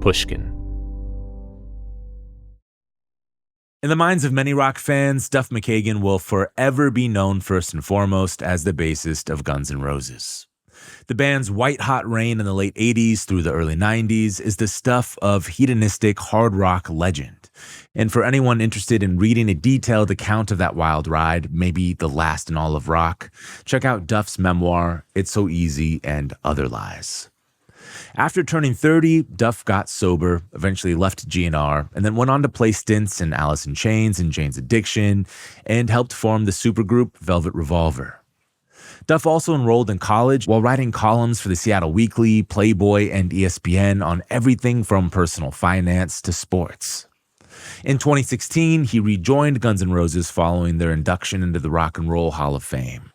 Pushkin. In the minds of many rock fans, Duff McKagan will forever be known first and foremost as the bassist of Guns N' Roses. The band's white-hot reign in the late 80s through the early 90s is the stuff of hedonistic hard rock legend. And for anyone interested in reading a detailed account of that wild ride, maybe the last in all of rock, check out Duff's memoir, It's So Easy and Other Lies. After turning 30, Duff got sober, eventually left GNR, and then went on to play stints in Alice in Chains and Jane's Addiction, and helped form the supergroup Velvet Revolver. Duff also enrolled in college while writing columns for the Seattle Weekly, Playboy, and ESPN on everything from personal finance to sports. In 2016, he rejoined Guns N' Roses following their induction into the Rock and Roll Hall of Fame.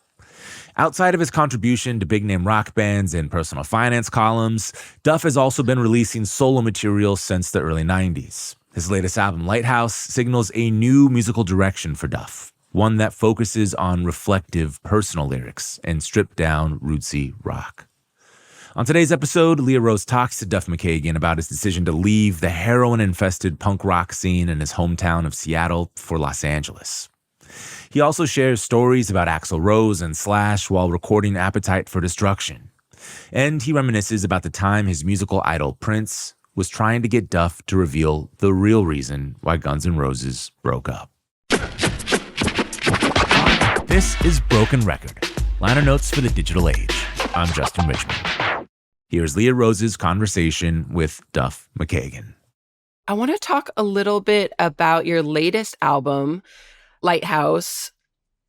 Outside of his contribution to big-name rock bands and personal finance columns, Duff has also been releasing solo material since the early 90s. His latest album, Lighthouse, signals a new musical direction for Duff, one that focuses on reflective, personal lyrics and stripped-down, rootsy rock. On today's episode, Leah Rose talks to Duff McKagan about his decision to leave the heroin-infested punk rock scene in his hometown of Seattle for Los Angeles. He also shares stories about Axl Rose and Slash while recording Appetite for Destruction. And he reminisces about the time his musical idol Prince was trying to get Duff to reveal the real reason why Guns N' Roses broke up. This is Broken Record, liner notes for the digital age. I'm Justin Richmond. Here's Leah Rose's conversation with Duff McKagan. I want to talk a little bit about your latest album, Lighthouse.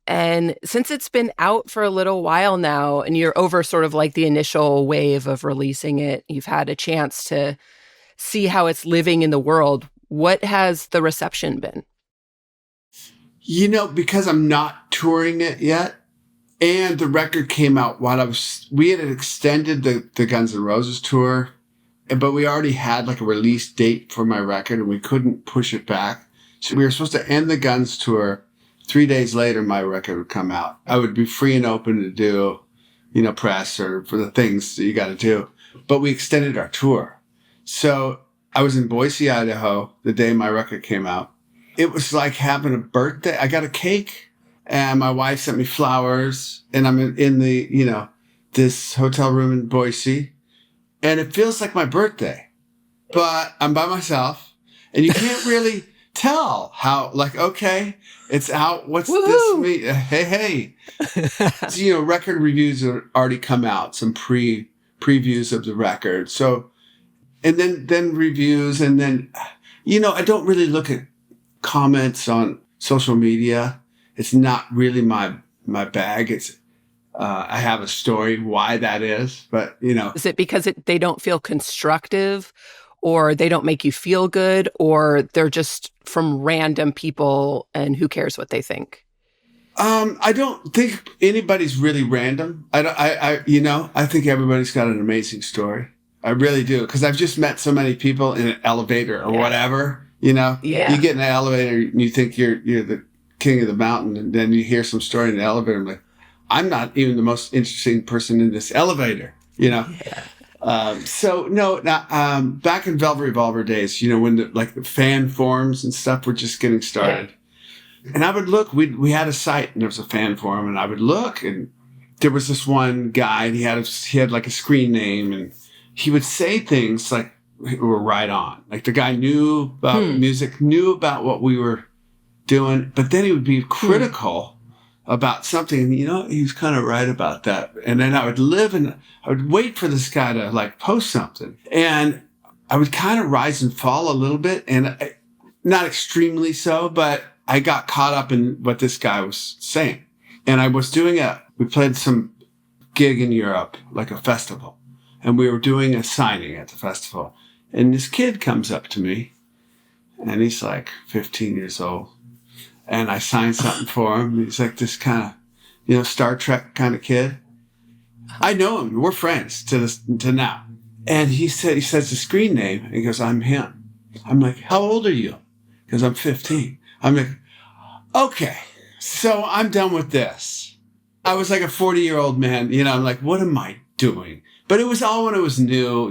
And since it's been out for a little while now and you're over sort of like the initial wave of releasing it, you've had a chance to see how it's living in the world. What has the reception been? You know, because I'm not touring it yet, and the record came out while we had extended the Guns N' Roses tour, but we already had like a release date for my record and we couldn't push it back. So we were supposed to end the Guns tour. 3 days later, my record would come out. I would be free and open to do, press or for the things that you got to do. But we extended our tour. So I was in Boise, Idaho, the day my record came out. It was like having a birthday. I got a cake and my wife sent me flowers and I'm in the, this hotel room in Boise and it feels like my birthday, but I'm by myself and you can't really tell how, like, okay, it's out. What's this mean? Hey. So, record reviews are already come out, some previews of the record. So, and then reviews. And then, I don't really look at comments on social media. It's not really my bag. It's, I have a story why that is, but, Is it because they don't feel constructive? Or they don't make you feel good, or they're just from random people and who cares what they think? I don't think anybody's really random. I think everybody's got an amazing story. I really do. Cause I've just met so many people in an elevator or whatever, Yeah. You get in an elevator and you think you're the king of the mountain. And then you hear some story in the elevator. And like, I'm not even the most interesting person in this elevator, Yeah. Back in Velvet Revolver days, when the fan forums and stuff were just getting started. And I would look, we had a site and there was a fan forum and I would look and there was this one guy and he had like a screen name and he would say things like were right on. Like the guy knew about music, knew about what we were doing, but then he would be critical about something, and he was kind of right about that. And then I would I would wait for this guy to like post something, and I would kind of rise and fall a little bit, and not extremely so, but I got caught up in what this guy was saying. And I was we played some gig in Europe, like a festival, and we were doing a signing at the festival, and this kid comes up to me, and he's like 15 years old. And I signed something for him. He's like this kind of, Star Trek kind of kid. I know him. We're friends to now. And he says the screen name. And he goes, I'm him. I'm like, how old are you? Because I'm 15. I'm like, okay, so I'm done with this. I was like a 40-year-old man, I'm like, what am I doing? But it was all when it was new,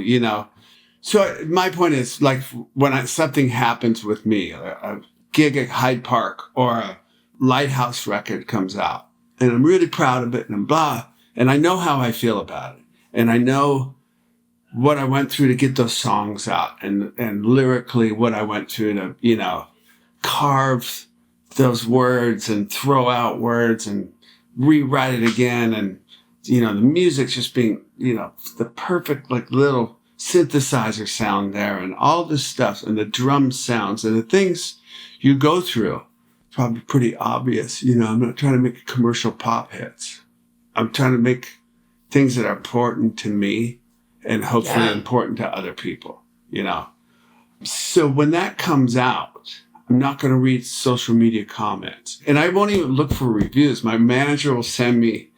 So my point is, like, when something happens with me, a gig at Hyde Park or a Lighthouse record comes out, and I'm really proud of it, and blah, and I know how I feel about it, and I know what I went through to get those songs out, and lyrically what I went through to, you know, carve those words and throw out words and rewrite it again, and, you know, the music's just being, you know, the perfect, like, little synthesizer sound there, and all this stuff, and the drum sounds and the things you go through. Probably pretty obvious. You know, I'm not trying to make commercial pop hits. I'm trying to make things that are important to me and hopefully important to other people, you know. So when that comes out, I'm not going to read social media comments, and I won't even look for reviews. My manager will send me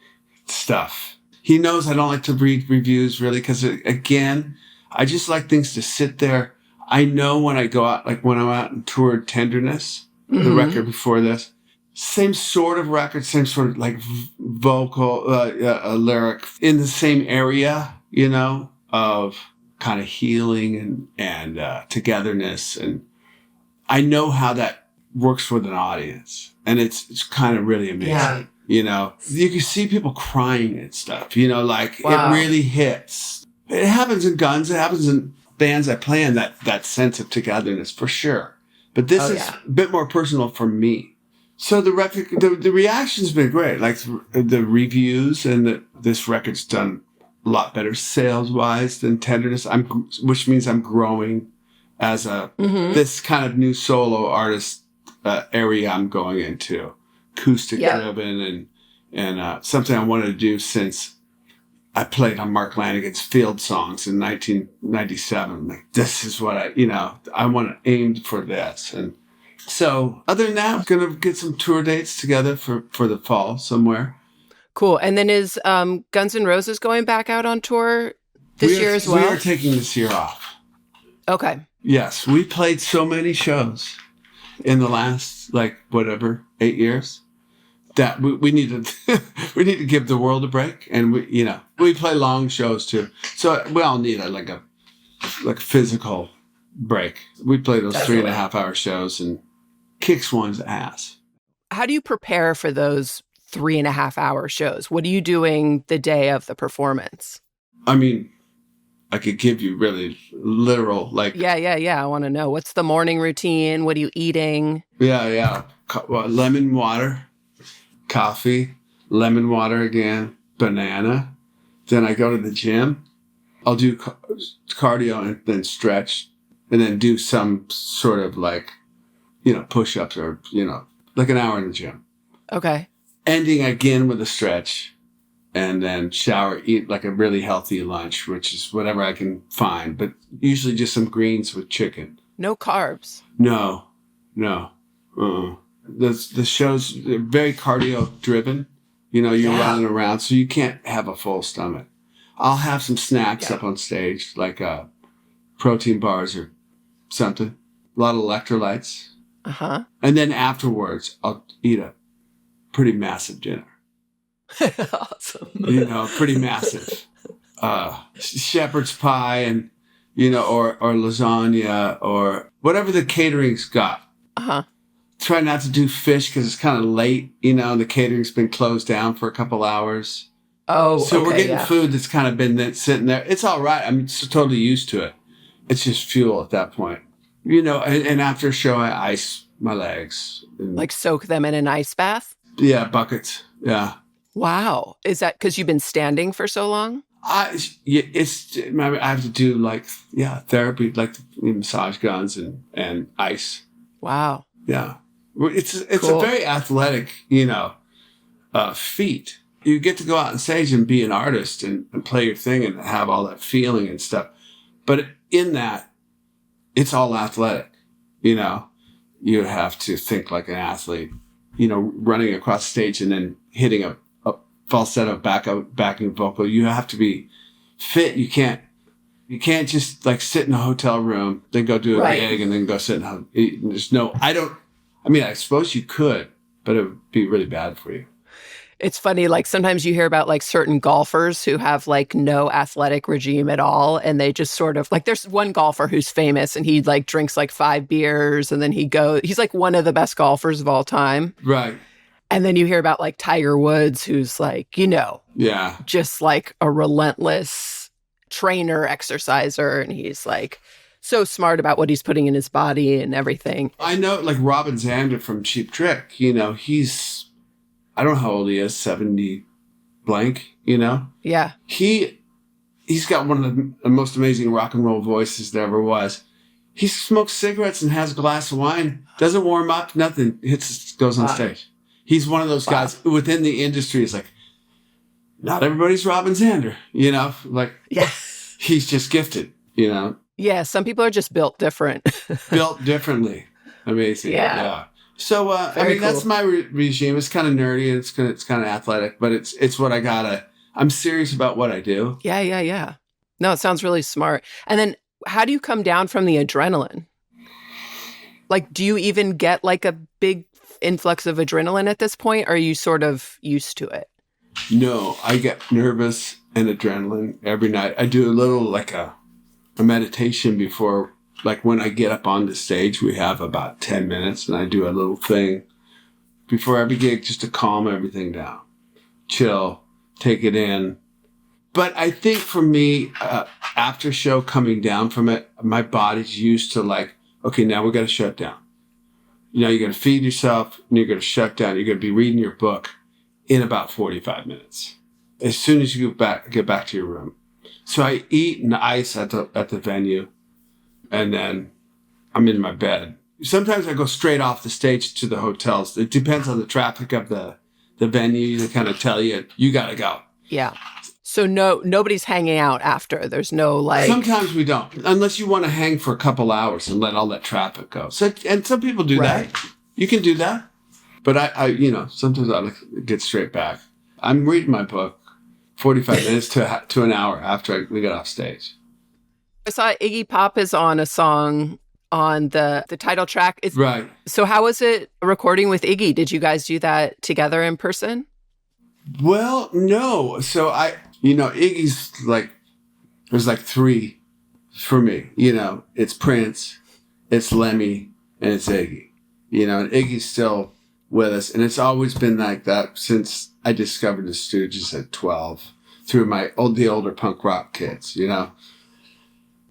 stuff. He knows I don't like to read reviews really, because again, I just like things to sit there. I know when I go out, like when I'm out and toured Tenderness, the record before this, same sort of record, same sort of like vocal, lyric in the same area, you know, of kind of healing and togetherness. And I know how that works with an audience, and it's kind of really amazing. Yeah. You know, you can see people crying and stuff, you know, like it really hits. It happens in Guns. It happens in bands I play in, that sense of togetherness for sure. But this is a bit more personal for me. So the record, the reaction's been great. Like the reviews, and this record's done a lot better sales wise than Tenderness. Which means I'm growing as this kind of new solo artist area I'm going into, acoustic driven and something I wanted to do since I played on Mark Lanigan's Field Songs in 1997. Like, this is what I want to aim for this. And so other than that, I'm going to get some tour dates together for the fall somewhere. Cool. And then is Guns N' Roses going back out on tour this year as well? We are taking this year off. Okay. Yes. We played so many shows in the last, 8 years. That we need to give the world a break, and we play long shows too, so we all need a physical break. We play those 3.5 hour shows, and kicks one's ass. How do you prepare for those 3.5 hour shows? What are you doing the day of the performance? I mean, I could give you really literal Yeah. I want to know, what's the morning routine? What are you eating? Lemon water. Coffee, lemon water again, banana. Then I go to the gym. I'll do cardio and then stretch, and then do some sort of push-ups or, like an hour in the gym. Okay. Ending again with a stretch, and then shower, eat like a really healthy lunch, which is whatever I can find, but usually just some greens with chicken. No carbs? No. The shows, they're very cardio driven. You're running around, so you can't have a full stomach. I'll have some snacks up on stage, like protein bars or something. A lot of electrolytes. Uh-huh. And then afterwards, I'll eat a pretty massive dinner. Awesome. Pretty massive. Shepherd's pie and, or lasagna or whatever the catering's got. Uh-huh. Try not to do fish because it's kind of late. The catering's been closed down for a couple hours. Oh, so okay, we're getting food that's kind of been sitting there. It's all right. I'm totally used to it. It's just fuel at that point. And after a show, I ice my legs. Like soak them in an ice bath? Yeah, buckets. Yeah. Wow. Is that because you've been standing for so long? I have to do therapy, like massage guns and ice. Wow. Yeah. It's cool. A very athletic, feat. You get to go out on stage and be an artist and play your thing and have all that feeling and stuff. But in that, it's all athletic. You have to think like an athlete, running across stage and then hitting a falsetto backing vocal. You have to be fit. You can't just sit in a hotel room, then go do a gig and then go sit I suppose you could, but it would be really bad for you. It's funny, like sometimes you hear about like certain golfers who have like no athletic regime at all. And they just sort of like, there's one golfer who's famous and he like drinks like 5 beers and then he's like one of the best golfers of all time. Right. And then you hear about like Tiger Woods, who's like, Yeah. just like a relentless trainer, exerciser. And he's like so smart about what he's putting in his body and everything. I know, like Robin Zander from Cheap Trick, he's, I don't know how old he is, 70 blank, Yeah. He's got one of the most amazing rock and roll voices there ever was. He smokes cigarettes and has a glass of wine, doesn't warm up, nothing, goes on stage. He's one of those guys within the industry. Is like, not everybody's Robin Zander, like, yeah. He's just gifted, Yeah. Some people are just built different. built differently. Amazing. Yeah. So, Very that's cool. my regime. It's kind of nerdy and it's kind of athletic, but it's what I gotta, I'm serious about what I do. Yeah. No, it sounds really smart. And then how do you come down from the adrenaline? Like, do you even get like a big influx of adrenaline at this point? Or are you sort of used to it? No, I get nervous and adrenaline every night. I do a little like a meditation before, like when I get up on the stage, we have about 10 minutes and I do a little thing before every gig just to calm everything down, chill, take it in. But I think for me, after show coming down from it, my body's used to like, okay, now we got to shut down. You're going to feed yourself and you're going to shut down. You're going to be reading your book in about 45 minutes. As soon as you get back to your room. So I eat and ice at the venue and then I'm in my bed. Sometimes I go straight off the stage to the hotels. It depends on the traffic of the venue. They kind of tell you got to go. Yeah. So nobody's hanging out after. There's no like. Sometimes we don't, unless you want to hang for a couple hours and let all that traffic go. So, and some people do that. You can do that. But I sometimes I get straight back. I'm reading my book 45 minutes to an hour after we get off stage. I saw Iggy Pop is on a song on the title track. Right. So how was it recording with Iggy? Did you guys do that together in person? Well, no. So Iggy's like, there's like 3 for me. It's Prince, it's Lemmy, and it's Iggy. And Iggy's still with us. And it's always been like that since I discovered the Stooges at 12 through the older punk rock kids,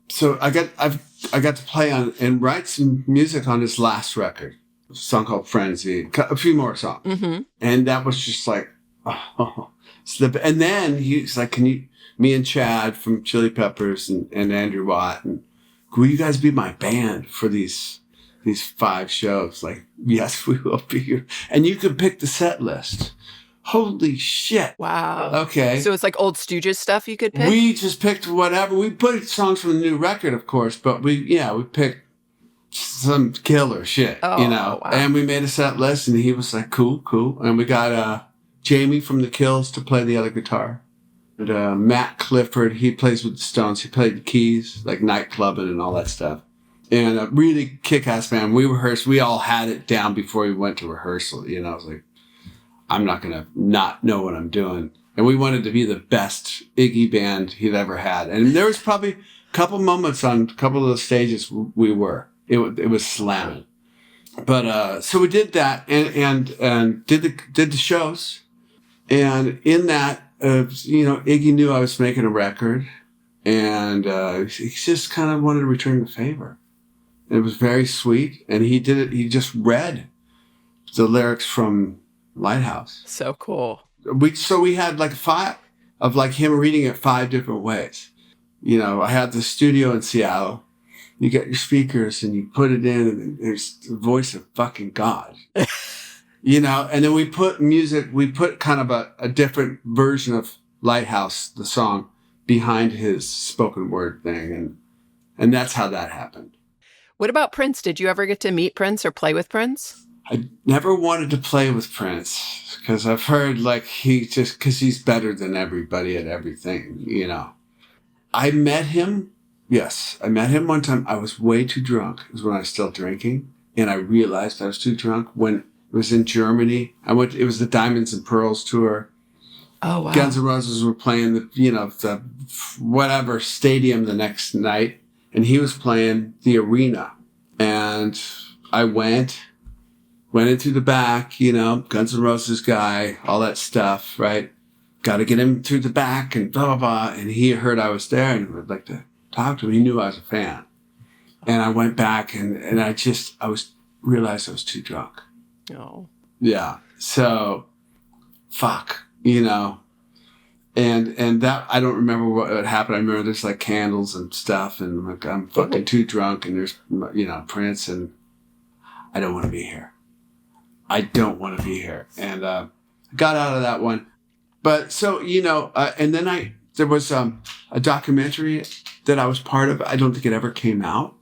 So I got to play on and write some music on his last record, a song called Frenzy, a few more songs. Mm-hmm. And that was just like, oh. And then he's like, me and Chad from Chili Peppers and Andrew Watt, and will you guys be my band for these 5 shows? Like, yes, we will be here. And you can pick the set list. Holy shit. Wow. Okay. So it's like old Stooges stuff you could pick? We just picked whatever. We put songs from the new record, of course, but we picked some killer shit, Wow. And we made a set list and he was like, cool. And we got Jamie from The Kills to play the other guitar. And Matt Clifford, he plays with the Stones. He played the keys, like nightclubbing and all that stuff. And a really kick-ass band. We rehearsed. We all had it down before we went to rehearsal. I was like, I'm not going to not know what I'm doing. And we wanted to be the best Iggy band he'd ever had. And there was probably a couple moments on a couple of those stages we were. It was slamming. But so we did that and did the shows. And in that, Iggy knew I was making a record. And he just kind of wanted to return the favor. It was very sweet. And he did it. He just read the lyrics from Lighthouse. So cool. We had like 5 of like him reading it 5 different ways. I had the studio in Seattle. You get your speakers and you put it in and there's the voice of fucking God. And then we put kind of a different version of Lighthouse, the song, behind his spoken word thing. And that's how that happened. What about Prince? Did you ever get to meet Prince or play with Prince? I never wanted to play with Prince because I've heard like because he's better than everybody at everything, I met him. Yes, I met him one time. I was way too drunk. It was when I was still drinking. And I realized I was too drunk when It was in Germany. It was the Diamonds and Pearls tour. Oh, wow. Guns N' Roses were playing the whatever stadium the next night, and he was playing the arena. And I went into the back, Guns N' Roses guy, all that stuff, right? Got to get him through the back and blah, blah, blah. And he heard I was there and would like to talk to him. He knew I was a fan. And I went back and realized I was too drunk. Oh. Yeah. So, fuck, And that, I don't remember what happened. I remember there's like candles and stuff, and I'm fucking too drunk, and there's, Prince, and I don't want to be here. I don't want to be here. And got out of that one. But so, and then there was a documentary that I was part of. I don't think it ever came out.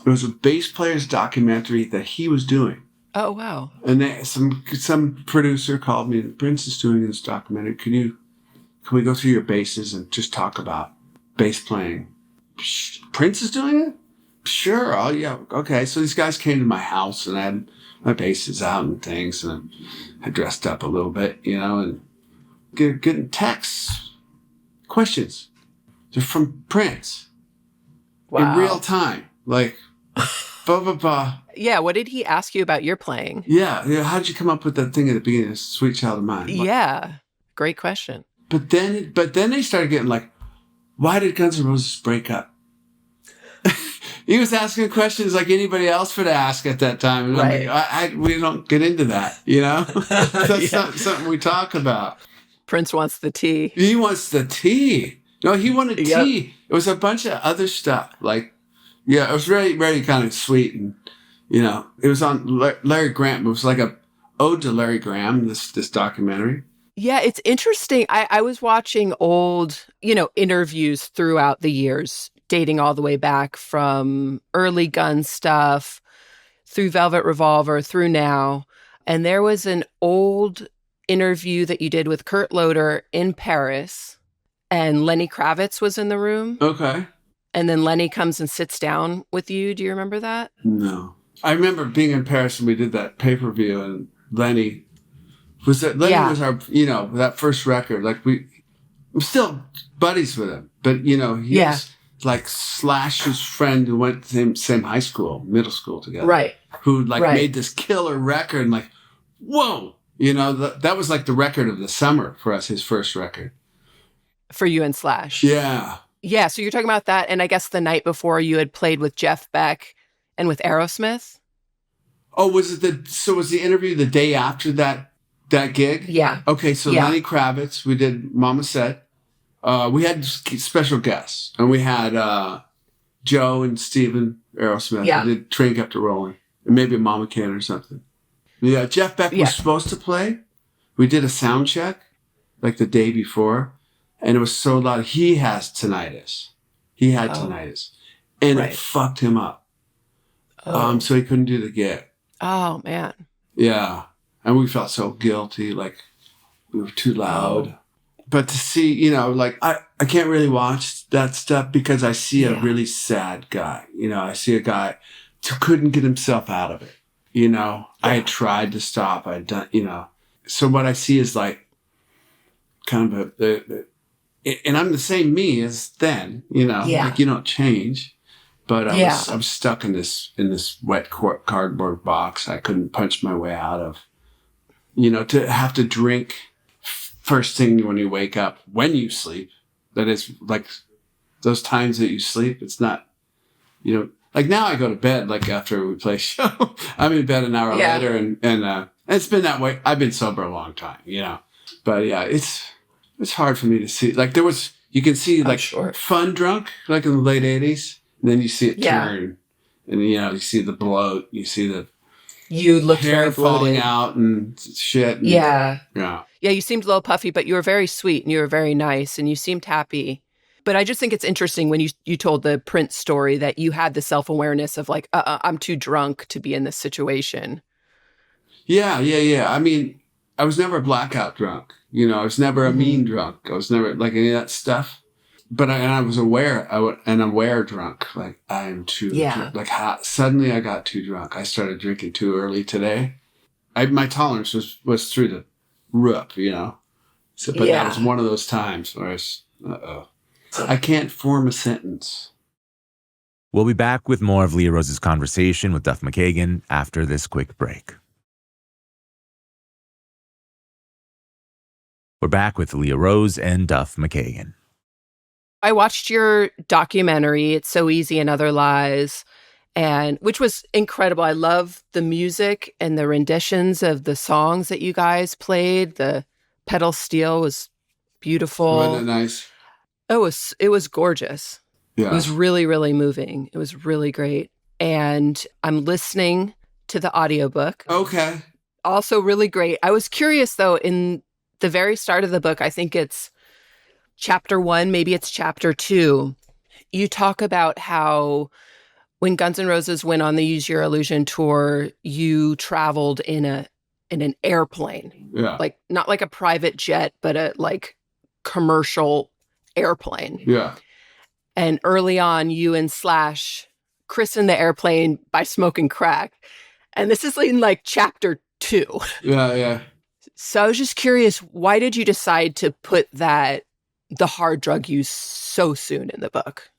It was a bass player's documentary that he was doing. Oh, wow. And some producer called me, Prince is doing this documentary. Can we go through your basses and just talk about bass playing? Prince is doing it? Sure. Oh, yeah. Okay. So these guys came to my house and I had my basses out and things, and I dressed up a little bit, and getting texts, questions. They're from Prince. Wow. In real time. Like, blah, blah, blah. Yeah. What did he ask you about your playing? Yeah. How did you come up with that thing at the beginning of Sweet Child of Mine? Yeah. Great question. But then they started getting like, why did Guns N' Roses break up? He was asking questions like anybody else would ask at that time. And right. I'm like, we don't get into that, That's not something we talk about. Prince wants the tea. He wants the tea. No, he wanted Yep. tea. It was a bunch of other stuff. Like, yeah, it was very, very kind of sweet. And, it was on Larry Graham. It was like a ode to Larry Graham, this documentary. Yeah, it's interesting. I was watching old, interviews throughout the years, dating all the way back from early gun stuff through Velvet Revolver through now. And there was an old interview that you did with Kurt Loder in Paris, and Lenny Kravitz was in the room. Okay. And then Lenny comes and sits down with you. Do you remember that? No. I remember being in Paris and we did that pay-per-view, and Lenny was our, that first record. Like I'm still buddies with him, but he was like Slash's friend who went to the same high school, middle school together. Right. Who made this killer record and like, whoa, that was like the record of the summer for us, his first record. For you and Slash. Yeah. Yeah. So you're talking about that. And I guess the night before you had played with Jeff Beck and with Aerosmith. Oh, was the interview the day after that gig? Yeah. Okay. So Lenny Kravitz, we did Mama Said. We had special guests, and we had Joe and Steven Aerosmith. Yeah. We did Train Kept It Rolling, and maybe Mama Can or something. Yeah, Jeff Beck was supposed to play. We did a sound check like the day before, and it was so loud. He has tinnitus. He had tinnitus, and it fucked him up. So he couldn't do the gig. Oh, man. Yeah, and we felt so guilty, like we were too loud. Oh. But to see, I can't really watch that stuff because I see a really sad guy. I see a guy who couldn't get himself out of it. I had tried to stop. I'd done, So what I see is like kind of and I'm the same me as then, like you don't change. But I'm stuck in this wet cardboard box I couldn't punch my way out of. To have to drink first thing when you wake up, when you sleep, that is like those times that you sleep, it's not, like now I go to bed, like after we play a show, I'm in bed an hour later and it's been that way. I've been sober a long time, but yeah, it's hard for me to see. Like you can see like fun drunk, like in the late 80s, and then you see it turn and you see the bloat, you see the you look hair very falling out and shit. And, yeah. Yeah, you seemed a little puffy, but you were very sweet and you were very nice and you seemed happy. But I just think it's interesting when you told the Prince story that you had the self-awareness of like, I'm too drunk to be in this situation. Yeah. I mean, I was never blackout drunk. I was never a mean drunk. I was never like any of that stuff. But I was aware, aware drunk. Like I'm too drunk. Like suddenly I got too drunk. I started drinking too early today. my tolerance was through the roof, you know. So, but that was one of those times where I was, I can't form a sentence. We'll be back with more of Leah Rose's conversation with Duff McKagan after this quick break. We're back with Leah Rose and Duff McKagan. I watched your documentary, It's So Easy and Other Lies, and which was incredible. I love the music and the renditions of the songs that you guys played. The pedal steel was beautiful. Wasn't it nice? It was gorgeous. Yeah. It was really, really moving. It was really great. And I'm listening to the audiobook. Okay. Also really great. I was curious though, in the very start of the book, I think it's chapter 1, maybe it's chapter 2. You talk about how when Guns N' Roses went on the Use Your Illusion tour, you traveled in an airplane. Yeah. Like not like a private jet, but a like commercial airplane. Yeah. And early on, you and Slash christened the airplane by smoking crack. And this is in like chapter 2. Yeah, yeah. So I was just curious, why did you decide to put the hard drug use so soon in the book?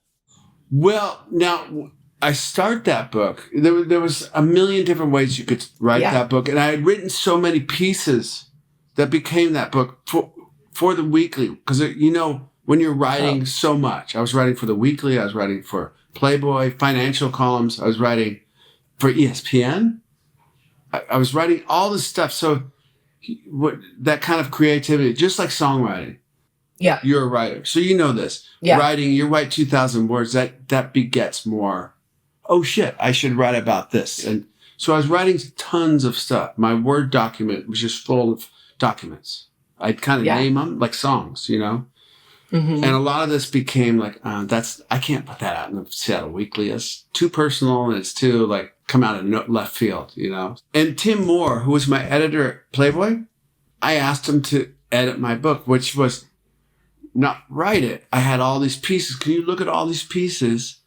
Well, now I start that book. There was a million different ways you could write that book. And I had written so many pieces that became that book for the weekly. Because, you know, when you're writing so much, I was writing for the weekly, I was writing for Playboy, financial columns, I was writing for ESPN. I was writing all this stuff. So that kind of creativity, just like songwriting. Yeah. You're a writer. So you know this. Yeah. Writing, you write 2,000 words, that begets more. Oh shit, I should write about this. And so I was writing tons of stuff. My Word document was just full of documents. I'd kind of name them like songs, you know? Mm-hmm. And a lot of this became like, I can't put that out in the Seattle Weekly. It's too personal and it's too like come out of left field, you know? And Tim Moore, who was my editor at Playboy, I asked him to edit my book, which was not write it. I had all these pieces. Can you look at all these pieces?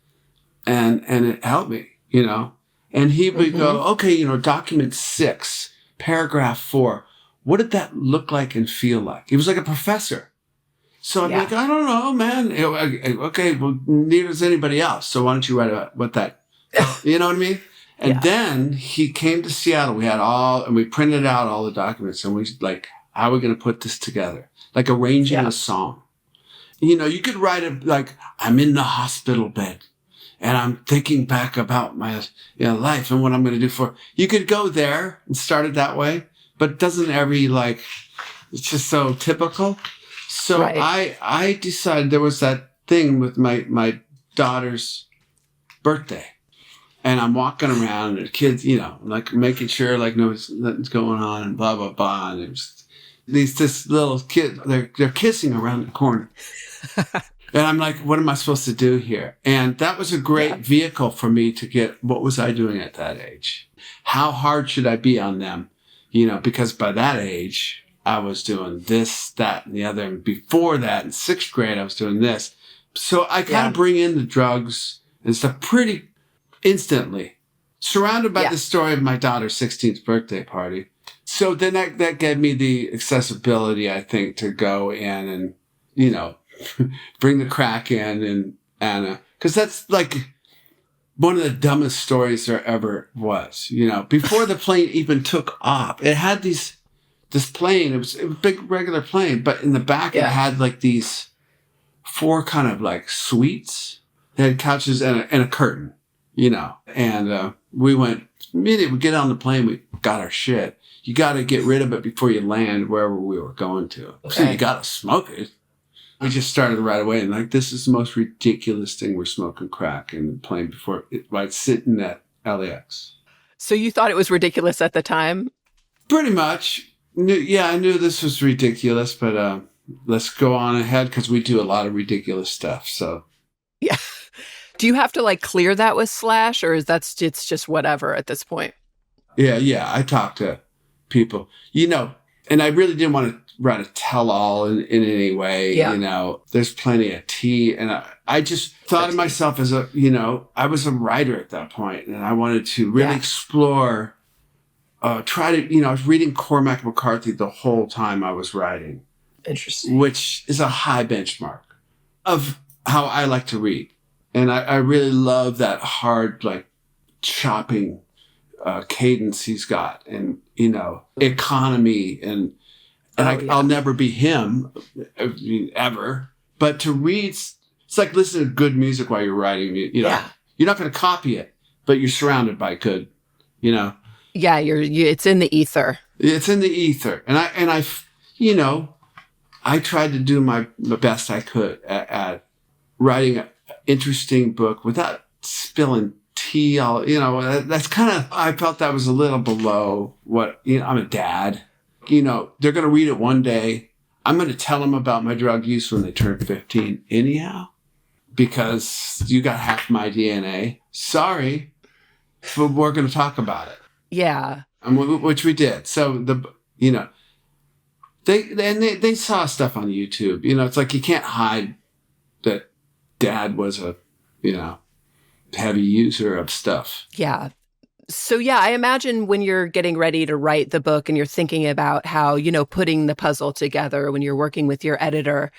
And it helped me, you know? And he would go, okay, you know, document 6, paragraph 4. What did that look like and feel like? He was like a professor. So I'm like, I don't know, man. Okay, well, neither does anybody else. So why don't you write about what that, you know what I mean? And then he came to Seattle. We had and we printed out all the documents and we like, how are we going to put this together? Like arranging a song. You know, you could write it like, I'm in the hospital bed and I'm thinking back about my life and what I'm going to do you could go there and start it that way, but doesn't it's just so typical. So I decided there was that thing with my daughter's birthday and I'm walking around and the kids, you know, like making sure like nothing's going on and blah, blah, blah. And there's this little kid, they're kissing around the corner. And I'm like, what am I supposed to do here? And that was a great vehicle for me to get, what was I doing at that age? How hard should I be on them? You know, because by that age, I was doing this, that, and the other. And before that, in 6th grade, I was doing this. So I kind of bring in the drugs and stuff pretty instantly, surrounded by the story of my daughter's 16th birthday party. So then that gave me the accessibility, I think, to go in and, you know, bring the crack in and Anna. Because that's like one of the dumbest stories there ever was, you know. Before the plane even took off, it had this plane, it was a big regular plane, but in the back it had like these 4 kind of like suites. They had couches and a curtain, you know. And we went, immediately we get on the plane, we got our shit. You got to get rid of it before you land wherever we were going to. Okay. So you got to smoke it. We just started right away and like, this is the most ridiculous thing. We're smoking crack in the plane before right sitting at LAX. So you thought it was ridiculous at the time? Pretty much. I knew this was ridiculous, but let's go on ahead because we do a lot of ridiculous stuff. So yeah. Do you have to like clear that with Slash or it's just whatever at this point? Yeah. I talk to people, you know, and I really didn't want to write a tell-all in any way. You know, there's plenty of tea. And I just thought of myself as I was a writer at that point and I wanted to really explore try to, I was reading Cormac McCarthy the whole time I was writing. Interesting. Which is a high benchmark of how I like to read. And I really love that hard, like, chopping cadence he's got, and, economy. And I'll never be him, ever. But to read, it's like listening to good music while you're writing. You're not going to copy it, but you're surrounded by good, Yeah, it's in the ether. It's in the ether. And I tried to do the best I could at writing an interesting book without spilling tea. That's kind of, I felt that was a little below what, I'm a dad. They're going to read it one day. I'm going to tell them about my drug use when they turn 15 anyhow, because you got half my DNA. Sorry, but we're going to talk about it. Yeah. Which we did. So They saw stuff on YouTube. It's like you can't hide that dad was a, heavy user of stuff. Yeah. So, I imagine when you're getting ready to write the book and you're thinking about how, putting the puzzle together when you're working with your editor,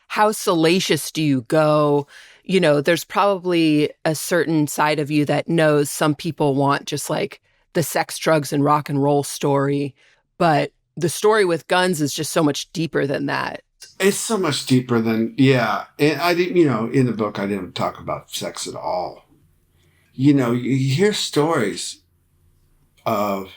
how salacious do you go? There's probably a certain side of you that knows some people want just like the sex, drugs, and rock and roll story, but the story with Guns is just so much deeper than that. It's so much deeper than, And I didn't, in the book, I didn't talk about sex at all. You hear stories of,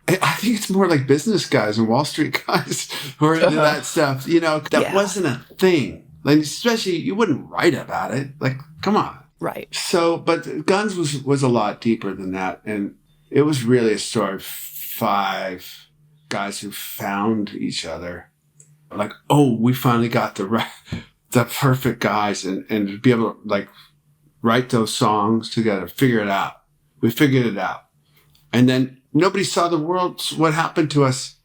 I think it's more like business guys and Wall Street guys who are into that stuff. That wasn't a thing. Like, especially, you wouldn't write about it. Like, come on. Right. So, but Guns was a lot deeper than that. And it was really a story of 5 guys who found each other, like, we finally got the perfect guys, and to be able to, like, write those songs together, figure it out. We figured it out. And then nobody saw the world, what happened to us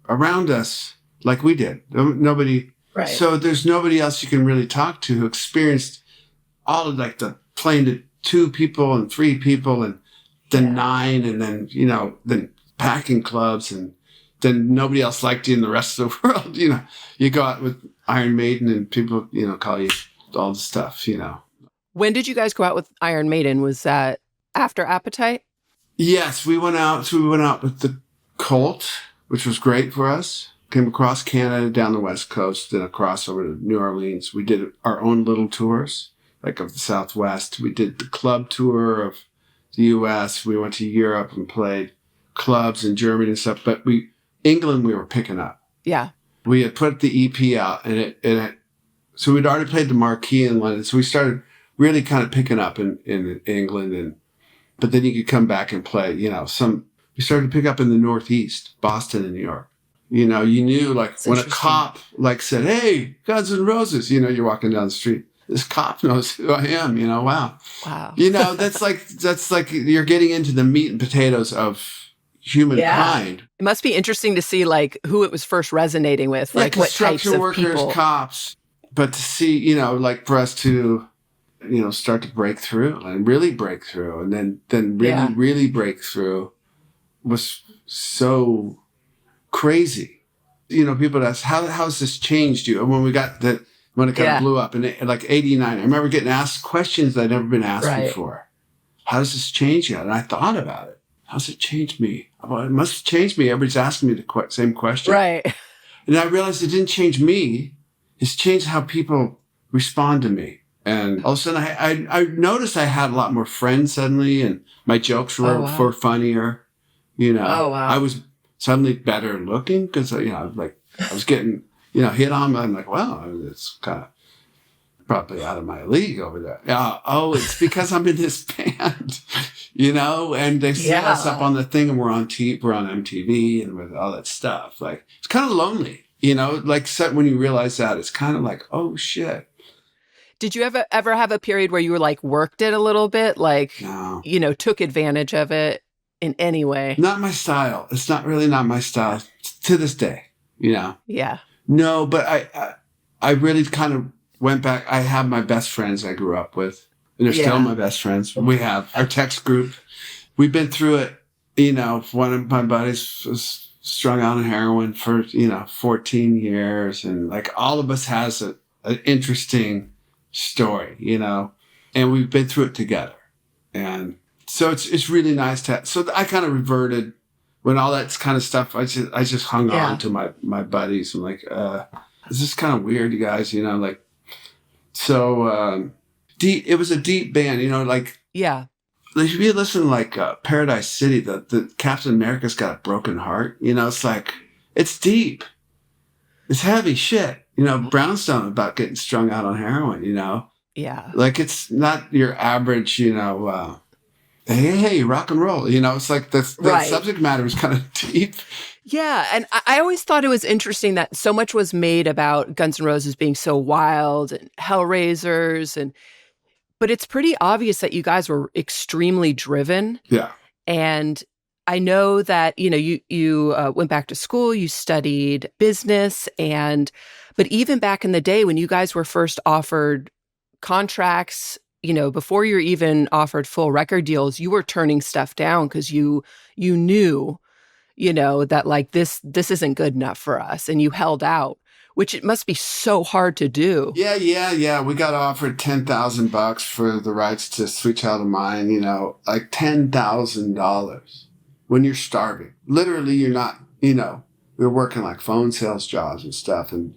around us like we did. Nobody. Right. So there's nobody else you can really talk to who experienced all of, like, the playing to 2 people and 3 people and then 9, and then, then packing clubs, and then nobody else liked you in the rest of the world. You go out with Iron Maiden and people, call you all the stuff, When did you guys go out with Iron Maiden? Was that after Appetite? Yes, we went out. So we went out with the Colt, which was great for us. Came across Canada, down the West Coast, then across over to New Orleans. We did our own little tours, like of the Southwest. We did the club tour of the U.S. We went to Europe and played clubs in Germany and stuff. But England, we were picking up. Yeah. We had put the EP out, so we'd already played the Marquee in London. So we started really kind of picking up in England, but then you could come back and play, we started to pick up in the Northeast, Boston and New York. You knew, like, when a cop, like, said, "Hey, Guns N' Roses," you're walking down the street. This cop knows who I am, wow. Wow. That's like you're getting into the meat and potatoes of humankind. It must be interesting to see, like, who it was first resonating with, like what types of workers, people. Cops, but to see, like, for us to, start to break through and really break through, and then really break through was so crazy. People ask, how has this changed you? And when it kind of blew up in like 89, I remember getting asked questions that I'd never been asked before. How does this change you? And I thought about it. How's it changed me? Well, it must have changed me. Everybody's asking me the same question. Right. And I realized it didn't change me. It's changed how people respond to me. And all of a sudden I noticed I had a lot more friends suddenly, and my jokes were funnier. Oh, wow. I was suddenly better looking because, I was getting, hit on. I'm like, wow, it's kind of probably out of my league over there. It's because I'm in this band, and they set us up on the thing, and we're on MTV and with all that stuff. Like, it's kind of lonely, like, when you realize that, it's kind of like, oh shit. Did you ever have a period where you were like worked it a little bit? Like, no. Took advantage of it in any way? Not my style. It's not really not my style to this day, Yeah. No, but I really kind of went back. I have my best friends I grew up with, and they're still my best friends. We have our text group. We've been through it one of my buddies was strung out on heroin for, 14 years. And like all of us has an interesting story, and we've been through it together. And so it's really nice so I kind of reverted when all that kind of stuff, I just hung on to my buddies. I'm like, this is kind of weird, you guys, so, it was a deep band, Yeah. Like if you listen to like Paradise City, the Captain America's got a broken heart. It's like it's deep, it's heavy shit. Brownstone about getting strung out on heroin. Yeah, like it's not your average. Hey, rock and roll. It's like the subject matter is kind of deep. Yeah, and I always thought it was interesting that so much was made about Guns N' Roses being so wild and Hellraisers but it's pretty obvious that you guys were extremely driven. Yeah. And I know that, you went back to school, you studied business, but even back in the day when you guys were first offered contracts, before you were even offered full record deals, you were turning stuff down because you knew, that like this isn't good enough for us, and you held out. Which it must be so hard to do. Yeah. We got offered $10,000 for the rights to Sweet Child of Mine, like $10,000 when you're starving. Literally, you're not, we were working like phone sales jobs and stuff and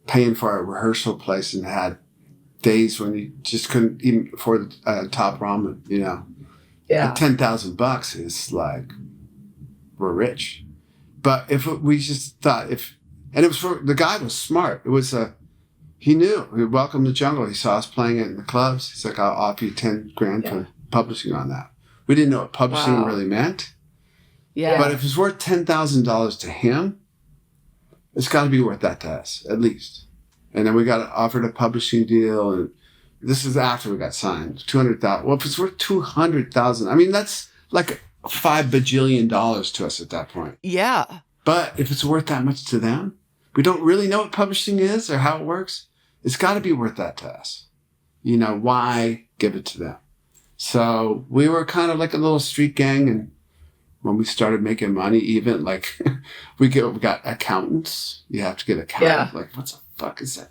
paying for a rehearsal place and had days when you just couldn't even afford top ramen, Yeah. $10,000 is like, we're rich. But we just thought and it was the guy was smart. It was he knew. Welcome to Jungle. He saw us playing it in the clubs. He's like, I'll offer you $10,000 for publishing on that. We didn't know what publishing really meant. Yeah. But if it's worth $10,000 to him, it's got to be worth that to us, at least. And then we got offered a publishing deal, and this is after we got signed. $200,000. Well, if it's worth $200,000, I mean, that's like $5 bajillion to us at that point. Yeah. But if it's worth that much to them, we don't really know what publishing is or how it works. It's got to be worth that to us. Why give it to them? So we were kind of like a little street gang. And when we started making money, even like we got accountants. You have to get accountants. Yeah. Like, what the fuck is that?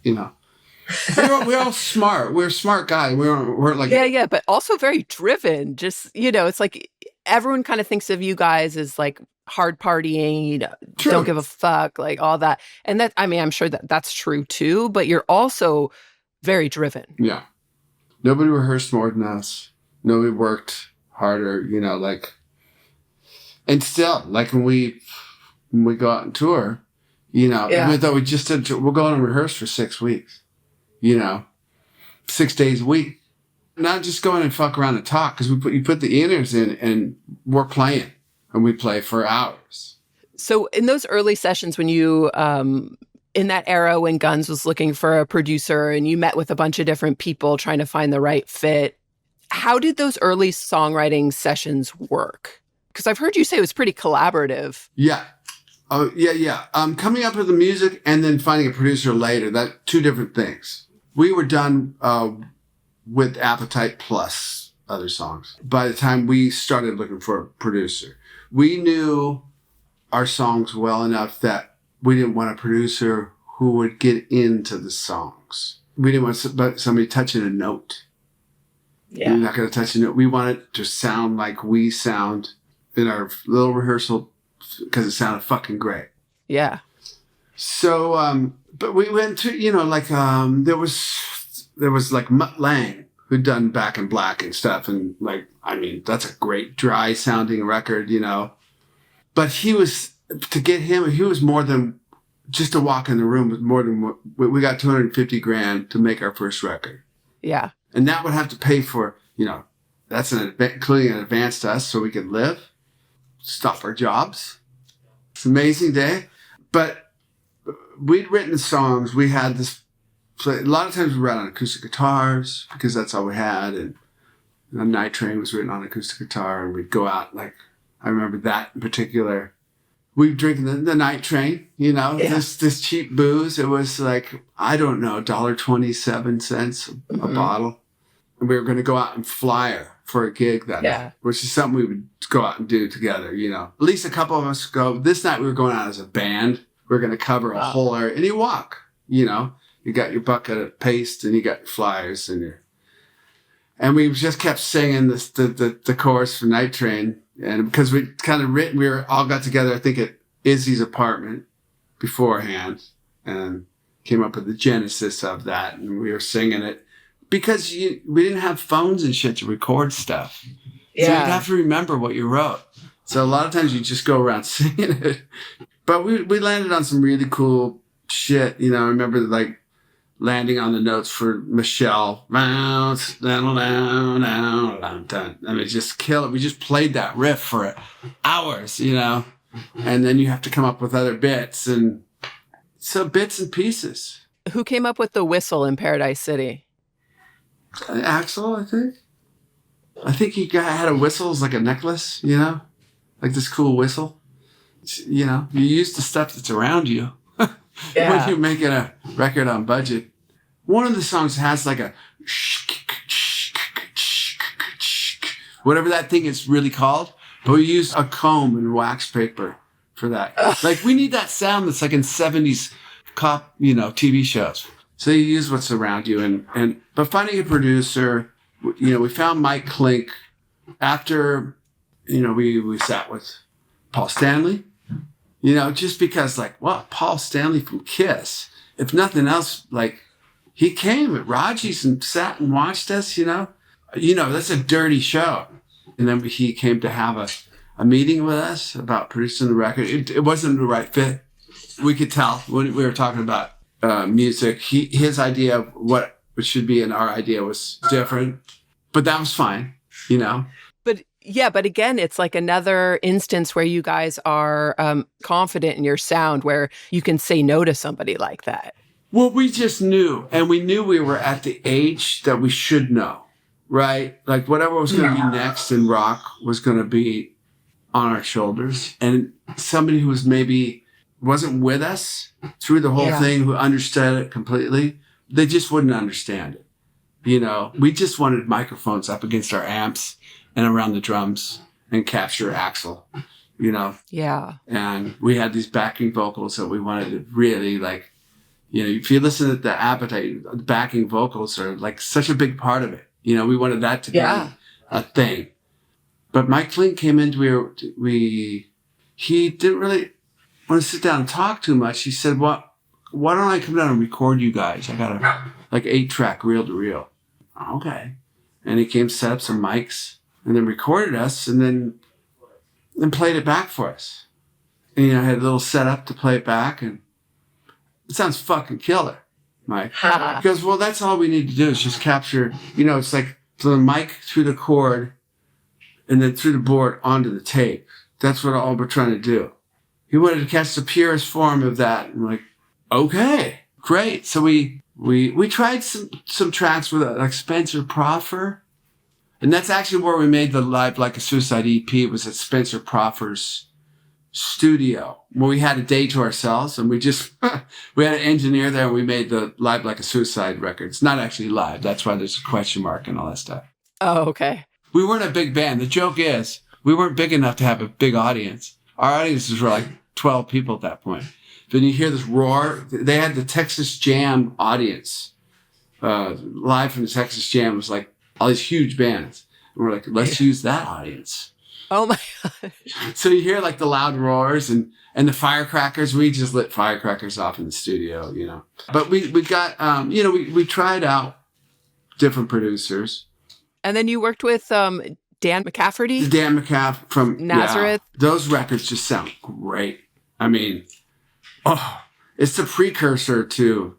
We're all smart. We're smart guys. We're like... Yeah. But also very driven. Just, it's like everyone kind of thinks of you guys as like hard partying, don't give a fuck, like all that. And that, I mean, I'm sure that's true too, but you're also very driven. Yeah. Nobody rehearsed more than us. Nobody worked harder, and still, like when we go out and tour, even though we just did, we'll go and rehearse for 6 weeks, 6 days a week. Not just going and fuck around and talk, because you put the inners in and we're playing. And we play for hours. So in those early sessions when you, in that era when Guns was looking for a producer and you met with a bunch of different people trying to find the right fit, how did those early songwriting sessions work? Because I've heard you say it was pretty collaborative. Yeah. Oh, yeah. Coming up with the music and then finding a producer later, that two different things. We were done with Appetite plus other songs by the time we started looking for a producer. We knew our songs well enough that we didn't want a producer who would get into the songs. We didn't want somebody touching a note. Yeah. We're not going to touch a note. We want it to sound like we sound in our little rehearsal because it sounded fucking great. Yeah. So, but we went to, there was like Mutt Lange who'd done Back in Black and stuff. And like, I mean, that's a great dry sounding record, but he was more than just a walk in the room, was more than we got $250,000 to make our first record. Yeah. And that would have to pay for, that's including an advance to us so we could live, stop our jobs. It's an amazing day. But we'd written songs. We had this, a lot of times we wrote on acoustic guitars because that's all we had. And the Night Train was written on acoustic guitar, and we'd go out, like, I remember that in particular. We were drinking the Night Train, this cheap booze. It was like, I don't know, $1.27 a bottle. And we were going to go out and flyer for a gig that night, which is something we would go out and do together, you know. At least a couple of us go. This night we were going out as a band. We were going to cover a whole area. And you walk, you know. You got your bucket of paste and you got your flyers and we just kept singing the chorus for Night Train. And because we kind of we all got together, I think at Izzy's apartment beforehand and came up with the genesis of that. And we were singing it because we didn't have phones and shit to record stuff. Yeah. So you'd have to remember what you wrote. So a lot of times you just go around singing it. But we landed on some really cool shit. You know, I remember like landing on the notes for Michelle. I mean, just kill it. We just played that riff for hours, you know, and then you have to come up with other bits. And so bits and pieces. Who came up with the whistle in Paradise City? Axel, I think. I think he had a whistle as like a necklace, you know, like this cool whistle. You know, you use the stuff that's around you. Yeah. When you're making a record on budget. One of the songs has like a whatever that thing is really called, but we used a comb and wax paper for that. Like we need that sound that's like in 70s cop, you know, TV shows. So you use what's around you but finding a producer, you know, we found Mike Klink after, you know, we sat with Paul Stanley. You know, just because like, well, Paul Stanley from Kiss, if nothing else, like he came at Raji's and sat and watched us, you know, that's a dirty show. And then he came to have a meeting with us about producing the record. It wasn't the right fit. We could tell when we were talking about music, his idea of what it should be and our idea was different, but that was fine, you know. But again, it's like another instance where you guys are confident in your sound, where you can say no to somebody like that. Well, we just knew, and we knew we were at the age that we should know, right? Like whatever was going to be next in rock was going to be on our shoulders. And somebody who was maybe wasn't with us through the whole thing, who understood it completely, they just wouldn't understand it. You know, we just wanted microphones up against our amps and around the drums and capture Axel, you know? Yeah. And we had these backing vocals that we wanted to really like, you know, if you listen to the Appetite, the backing vocals are like such a big part of it. You know, we wanted that to be a thing. But Mike Klink came in, he didn't really want to sit down and talk too much. He said, why don't I come down and record you guys? I got a like 8-track reel to reel. Okay. And he came, set up some mics, and then recorded us, and then played it back for us. And, you know, had a little setup to play it back, and it sounds fucking killer, Mike. He goes, well, that's all we need to do is just capture, you know, it's like the mic through the cord, and then through the board onto the tape. That's what all we're trying to do. He wanted to catch the purest form of that. And we're like, okay, great. So we tried some tracks with like Spencer Proffer. And that's actually where we made the Live Like a Suicide EP. It was at Spencer Proffer's studio, where we had a day to ourselves, and we had an engineer there, and we made the Live Like a Suicide record. It's not actually live. That's why there's a question mark and all that stuff. Oh, okay. We weren't a big band. The joke is, we weren't big enough to have a big audience. Our audiences were like 12 people at that point. Then you hear this roar. They had the Texas Jam audience. Live from the Texas Jam was like all these huge bands. And we're like, let's use that audience. Oh my God. So you hear like the loud roars and the firecrackers. We just lit firecrackers off in the studio, you know. But we got, you know, we tried out different producers. And then you worked with Dan McCafferty? Dan McCaff from Nazareth. Yeah, those records just sound great. I mean, it's the precursor to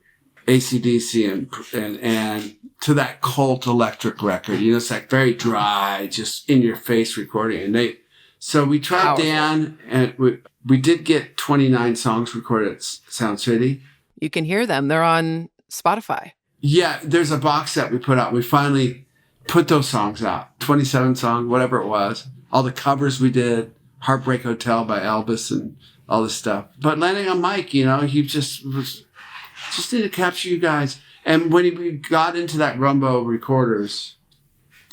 AC/DC and to that Cult Electric record. You know, it's like very dry, just in your face recording. And so we tried Powerful. Dan, and we did get 29 songs recorded at Sound City. You can hear them. They're on Spotify. Yeah, there's a box set we put out. We finally put those songs out. 27 songs, whatever it was. All the covers we did. Heartbreak Hotel by Elvis and all this stuff. But landing on Mike, you know, he just need to capture you guys. And when we got into that Rumbo Recorders,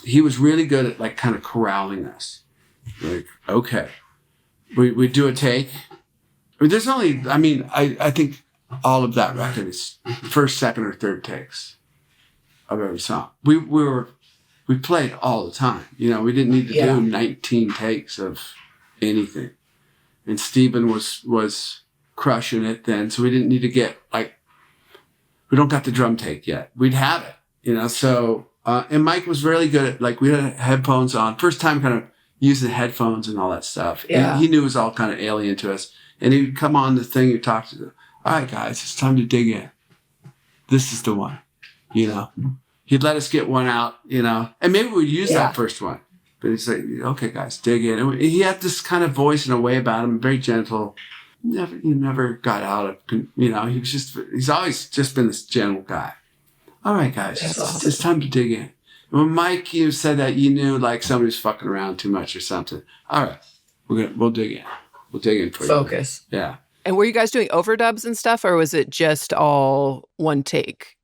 he was really good at like kind of corralling us. Like, okay, we do a take. I mean, there's only, I mean, I think all of that record is first, second, or third takes of every song. We played all the time. You know, we didn't need to do 19 takes of anything. And Steven was crushing it then, so we didn't need to get like, we don't got the drum take yet. We'd have it, you know. So and Mike was really good at, like, we had headphones on. First time kind of using headphones and all that stuff. Yeah. And he knew it was all kind of alien to us. And he'd come on the thing and talk to them. All right, guys, it's time to dig in. This is the one, you know. He'd let us get one out, you know. And maybe we'd use that first one. But he's like, okay, guys, dig in. And he had this kind of voice and a way about him, very gentle. He never got out of, you know, he's always just been this gentle guy. All right, guys, it's time to dig in. And when Mike, you said that, you knew like somebody's fucking around too much or something. All right, we'll dig in. We'll dig in for you. Focus. Yeah. And were you guys doing overdubs and stuff, or was it just all one take?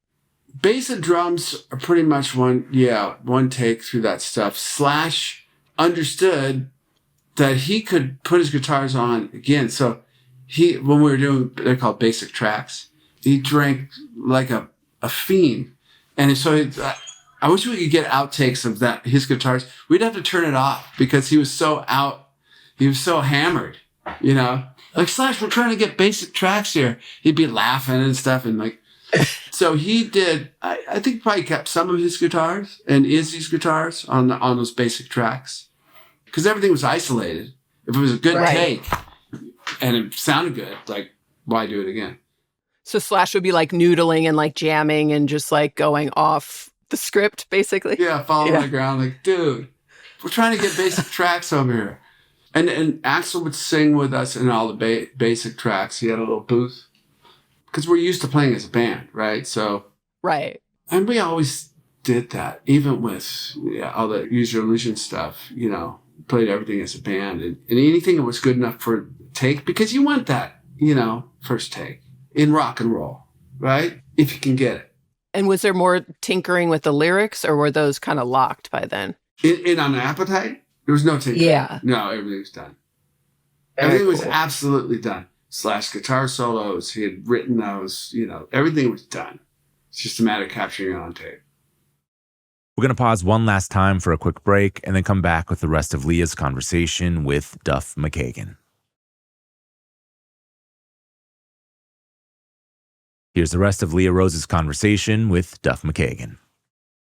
Bass and drums are pretty much one take through that stuff. Slash understood that he could put his guitars on again. So when we were doing, they're called basic tracks, he drank like a fiend. And so I wish we could get outtakes of that, his guitars. We'd have to turn it off because he was so hammered, you know? Like, Slash, we're trying to get basic tracks here. He'd be laughing and stuff, and like, so he did, I think probably kept some of his guitars and Izzy's guitars on those basic tracks. Because everything was isolated. If it was a good take and it sounded good, like, why do it again? So Slash would be like noodling and like jamming and just like going off the script, basically? Yeah, falling on the ground, like, dude, we're trying to get basic tracks over here. And Axel would sing with us in all the basic tracks. He had a little booth. Because we're used to playing as a band, right? So. Right. And we always did that, even with all the Use Your Illusion stuff, you know, played everything as a band. And anything that was good enough for take, because you want that, you know, first take in rock and roll, right? If you can get it. And was there more tinkering with the lyrics, or were those kind of locked by then? In On Appetite, there was no tinkering. Yeah. No, everything was done. Very Everything was cool. absolutely done. Slash guitar solos, he had written those, you know, everything was done. It's just a matter of capturing it on tape. We're going to pause one last time for a quick break and then come back with the rest of Leah's conversation with Duff McKagan. Here's the rest of Leah Rose's conversation with Duff McKagan.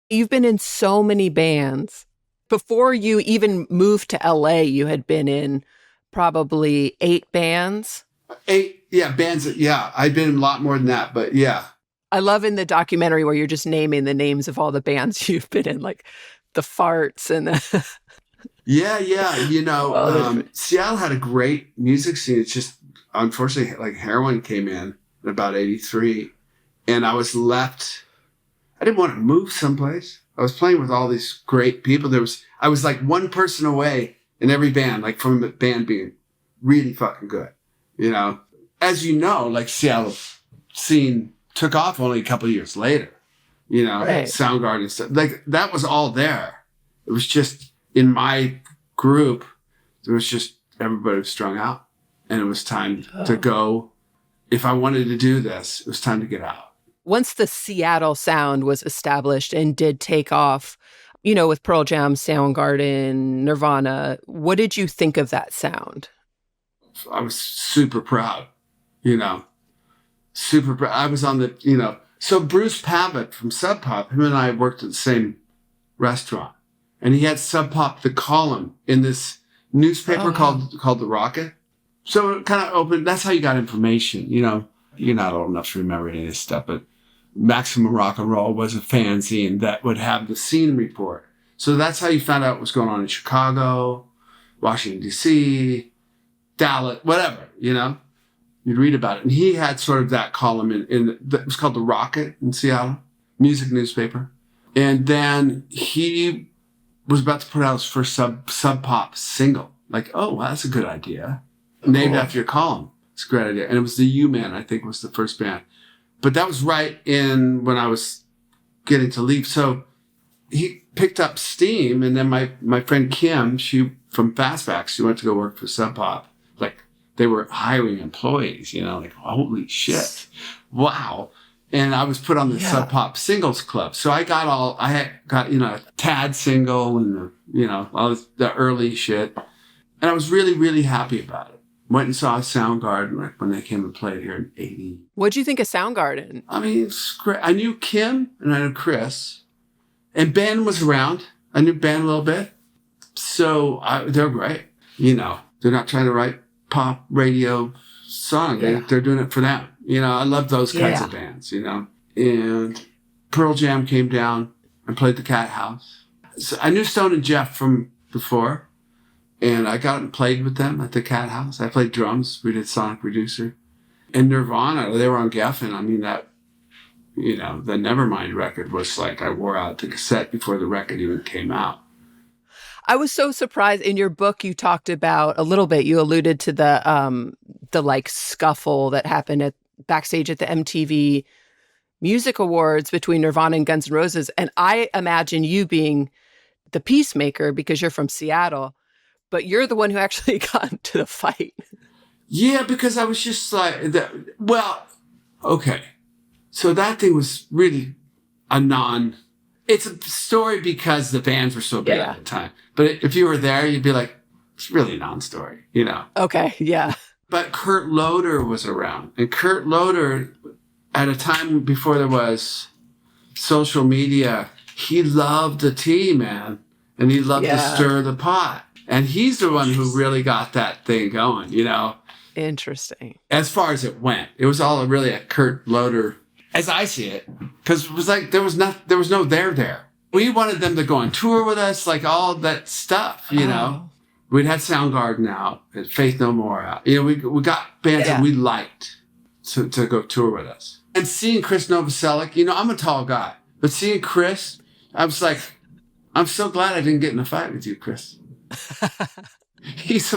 You've been in so many bands. Before you even moved to LA, you had been in probably 8 bands. 8, bands. I've been in a lot more than that, but yeah. I love in the documentary where you're just naming the names of all the bands you've been in, like the Farts and the... Yeah. You know, Seattle had a great music scene. It's just, unfortunately, like heroin came in about 83, and I was left. I didn't want to move someplace. I was playing with all these great people. I was like one person away in every band, like from a band being really fucking good. You know, as you know, like Seattle scene took off only a couple of years later, you know, Soundgarden and stuff. Like, that was all there. It was just in my group, there was just everybody was strung out, and it was time to go. If I wanted to do this, it was time to get out. Once the Seattle sound was established and did take off, you know, with Pearl Jam, Soundgarden, Nirvana, what did you think of that sound? I was super proud, you know, super proud. I was on the, you know, so Bruce Pavitt from Sub Pop, him and I worked at the same restaurant, and he had Sub Pop, the column, in this newspaper called The Rocket. So it kind of opened, that's how you got information, you know. You're not old enough to remember any of this stuff, but Maximum Rock and Roll was a fanzine that would have the scene report. So that's how you found out what was going on in Chicago, Washington, D.C., Dallas, whatever, you know. You'd read about it. And he had sort of that column it was called The Rocket in Seattle, music newspaper. And then he was about to put out his first sub pop single. Like, oh, well, that's a good idea. Named after your column. It's a great idea. And it was the U-Man, I think, was the first band. But that was right in when I was getting to leave. So he picked up steam, and then my friend Kim, she from Fastback, she went to go work for Sub Pop. Like, they were hiring employees, like, holy shit. Wow. And I was put on the Sub Pop singles club. So I got a Tad single and, all this, the early shit. And I was really, really happy about it. Went and saw Soundgarden when they came and played here in 80. What'd you think of Soundgarden? I mean, it's great. I knew Kim and I knew Chris. And Ben was around. I knew Ben a little bit. So they're great. They're not trying to write pop radio song. Yeah. They're doing it for them. I love those kinds of bands, And Pearl Jam came down and played the Cat House. So I knew Stone and Jeff from before. And I got and played with them at the Cat House. I played drums. We did Sonic Producer. And Nirvana, they were on Geffen. I mean, that, the Nevermind record was like, I wore out the cassette before the record even came out. I was so surprised. In your book, you talked about a little bit, you alluded to the like scuffle that happened backstage at the MTV Music Awards between Nirvana and Guns N' Roses. And I imagine you being the peacemaker because you're from Seattle, but you're the one who actually got into the fight. Yeah, because I was just like, okay. So that thing was really it's a story because the bands were so big at the time. But if you were there, you'd be like, it's really a non-story, Okay, yeah. But Kurt Loder was around. And Kurt Loder, at a time before there was social media, he loved the tea, man. And he loved to stir the pot. And he's the one who really got that thing going, Interesting. As far as it went. It was all really a Kurt Loder, as I see it. Because it was like, there was no there. We wanted them to go on tour with us, like all that stuff, Oh. We'd had Soundgarden out, and Faith No More out. We got bands that we liked to go tour with us. And seeing Chris Novoselic, I'm a tall guy. But seeing Chris, I was like, I'm so glad I didn't get in a fight with you, Chris. He's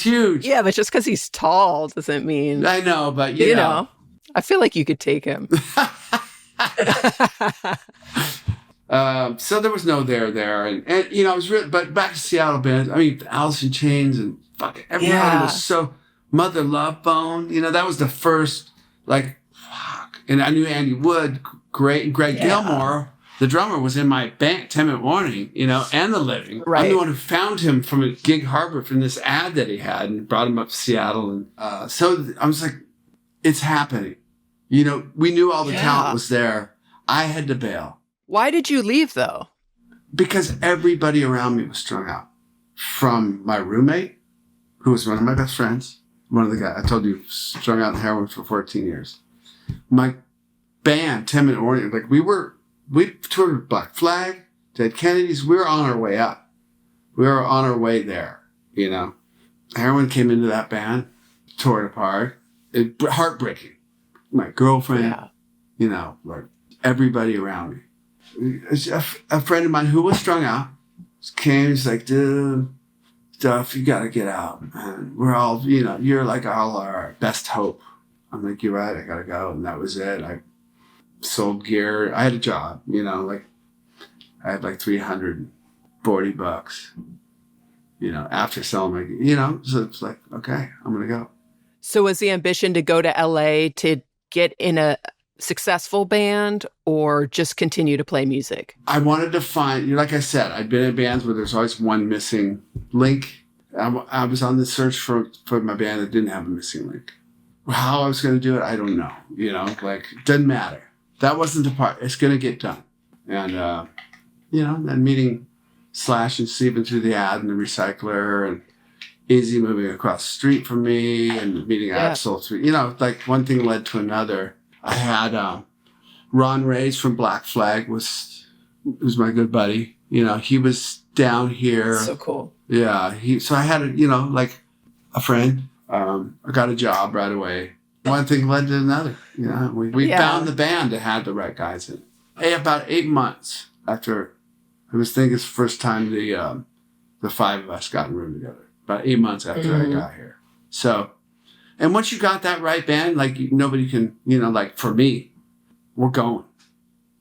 huge. Yeah, but just because he's tall doesn't mean... I know, but you know. I feel like you could take him. So there was no there. And I was really, but back to Seattle bands. I mean, Alice in Chains and everybody was so, Mother Love Bone, that was the first, fuck. And I knew Andy Wood, great, and Greg Gilmore, the drummer, was in my band, 10 Minute Warning, and The Living. Right. I'm the one who found him from a Gig Harbor from this ad that he had and brought him up to Seattle. And so I was like, it's happening. We knew all the talent was there. I had to bail. Why did you leave, though? Because everybody around me was strung out. From my roommate, who was one of my best friends, one of the guys, I told you, strung out in heroin for 14 years. My band, 10 Minute Warning, we toured with Black Flag, Dead Kennedys. We were on our way up. We were on our way there, Heroin came into that band, tore it apart. Heartbreaking. My girlfriend, everybody around me. A friend of mine who was strung out came, he's like, dude, Duff, you gotta get out. And we're all, you're like all our best hope. I'm like, you're right, I gotta go. And that was it. I sold gear. I had a job, I had like $340, after selling my, so it's like, okay, I'm gonna go. So was the ambition to go to LA to get in a successful band or just continue to play music? I wanted to find, like I said, I'd been in bands where there's always one missing link. I was on the search for my band that didn't have a missing link. How I was going to do it, I don't know. It doesn't matter. That wasn't the part. It's going to get done. And, then meeting Slash and Steven through the ad and the recycler and Izzy moving across the street from me and meeting Axel through, one thing led to another. I had Ron Reyes from Black Flag was my good buddy. He was down here. So cool. Yeah. So I had a friend. I got a job right away. One thing led to another. We found the band that had the right guys in. About 8 months after, I think it's the first time the five of us got in a room together. About 8 months after I got here. So, and once you got that right band, nobody can, for me, we're going.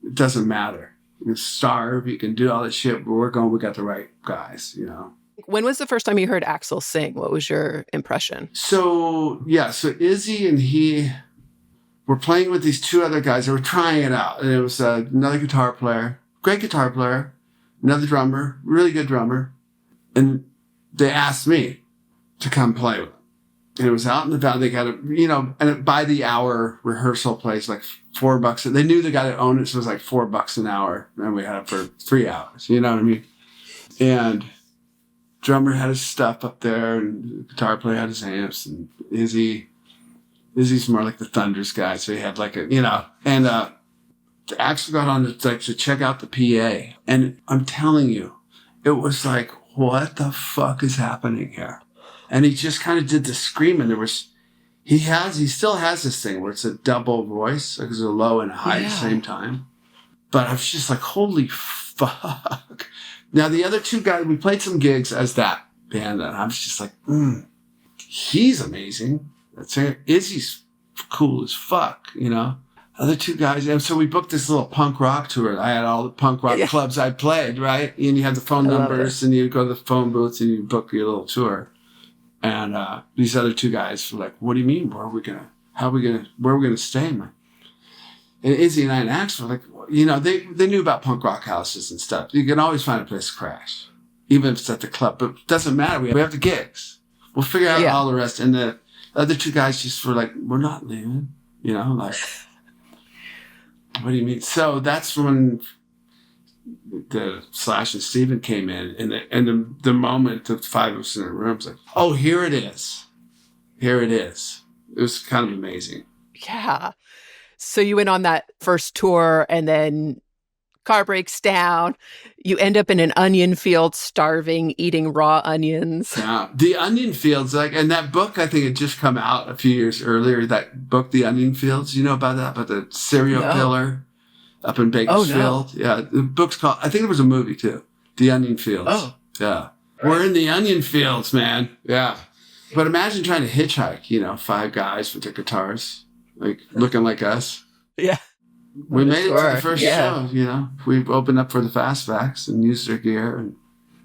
It doesn't matter. can starve, you can do all this shit, but we're going, we got the right guys, you know. When was the first time you heard Axl sing? What was your impression? So Izzy and he were playing with these two other guys. They were trying it out. And it was another guitar player, great guitar player, another drummer, really good drummer. And they asked me to come play with them. And it was out in the valley. They got a, you know, and by the hour rehearsal place, like $4. They knew the guy that owned it, so it was like $4 an hour. And we had it for 3 hours. You know what I mean? And drummer had his stuff up there, and the guitar player had his amps, and Izzy's more like the Thunders guy, so he had like a, you know, and Axl got on to check out the PA, and I'm telling you, it was like, what the fuck is happening here? And he just kind of did the screaming. He still has this thing where it's a double voice, like it's a low and a high at the same time. But I was just like, holy fuck. Now, the other two guys, we played some gigs as that band, and I was just like, he's amazing. Izzy's cool as fuck, you know? Other two guys, and so we booked this little punk rock tour. I had all the punk rock clubs I played, right? And you had the phone numbers, and you go to the phone booths, and you book your little tour. And these other two guys were like, what do you mean? Where are we gonna stay? And Izzy and I and Axl were like, you know, they knew about punk rock houses and stuff. You can always find a place to crash, even if it's at the club. But it doesn't matter. We have the gigs. We'll figure out all the rest. And the other two guys just were like, we're not leaving. You know, like, what do you mean? So that's when the Slash and Steven came in, and the moment the five of us in the room was like, oh, here it is. Here it is. It was kind of amazing. Yeah. So you went on that first tour, and then car breaks down. You end up in an onion field, starving, eating raw onions. Yeah, the onion fields, like, and that book, I think had just come out a few years earlier. That book, The Onion Fields. You know about that? About the serial killer up in Bakersfield. Oh, no. Yeah, the book's called, I think there was a movie too, The Onion Fields. Oh, yeah. We're in the onion fields, man. Yeah. But imagine trying to hitchhike, you know, 5 guys with their guitars, like looking like us. Yeah. We made it to the first show, you know. We opened up for the Fastbacks and used their gear, and